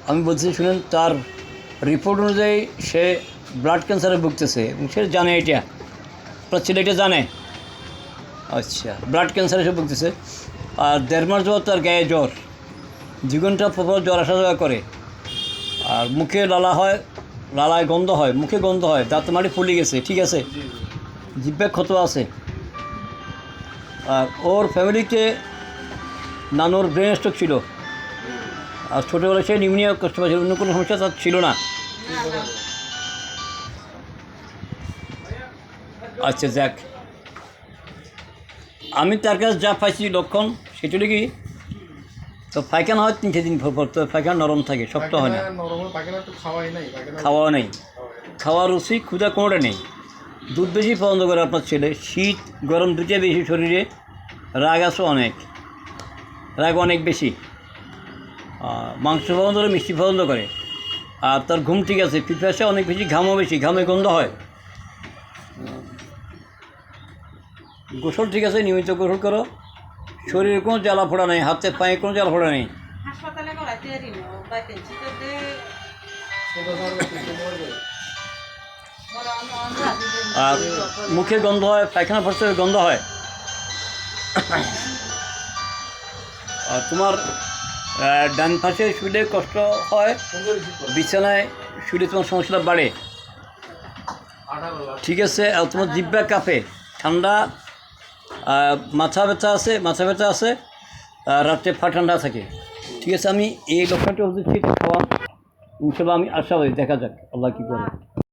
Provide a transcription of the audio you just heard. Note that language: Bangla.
আমি বলছি শুনেন, তার রিপোর্ট অনুযায়ী সে ব্লাড ক্যান্সারে ভুগতেছে এবং সে জানে এটা, আপনার ছেলে এটা জানে। আচ্ছা, ব্লাড ক্যান্সারে সে ভুগতেছে, আর 1.5 মাস যাবত তার গায়ে জ্বর, 2 ঘন্টা পর জ্বর আসা যাওয়া করে, আর মুখে লালা হয়, লালায় গন্ধ হয়, মুখে গন্ধ হয়, দাঁত মাড়ি ফুলে গেছে, ঠিক আছে, জিভে ক্ষত আছে। আর ওর ফ্যামিলিতে নানুর ব্রেন স্ট্রোক ছিল, আর ছোটোবেলায় সে নিউমোনিয়া কষ্ট পাচ্ছিল, অন্য কোনো সমস্যা তার ছিল না। আচ্ছা যাক, আমি তার কাছে যা পাইছি লক্ষণ সেটা কি, তো পায়খানা হয় 3-4 দিন পর, তো পায়খানা নরম থাকে, শক্ত হয় না, খাওয়া নেই, খাওয়ার রুচি ক্ষুধা কোনোটা নেই। দুধ বেশি পছন্দ করে আপনার ছেলে, শীত গরম দুটোই বেশি শরীরে, রাগ আছে অনেক, রাগ অনেক বেশি, মাংস পছন্দ করে, মিষ্টি পছন্দ করে, আর তার ঘুম ঠিক আছে, পিপাসা অনেক বেশি, ঘামও বেশি, ঘামে গন্ধ হয়। গোসল ঠিক আছে, নিয়মিত গোসল করো, শরীরে কোনো জ্বালা ফোড়া নেই, হাতে পায়ে কোনো জ্বালা ফোড়া নেই। আর মুখে গন্ধ হয়, পায়খানা প্রস্রাবের গন্ধ হয়। আর তোমার ডান পাশে শুলে কষ্ট হয়, বিছানায় শুলে তোমার সমস্যাটা বাড়ে, ঠিক আছে। আর তোমার জিহ্বা কাঁপে, ঠান্ডা, মাথা ব্যথা আছে, রাত্রে ঠান্ডা থাকে, ঠিক আছে। আমি এই লক্ষণটা ওষুধ খেতে খাওয়াম, ইনশাল্লাহ আমি আশাবাদী, দেখা যাক আল্লাহ কী করে।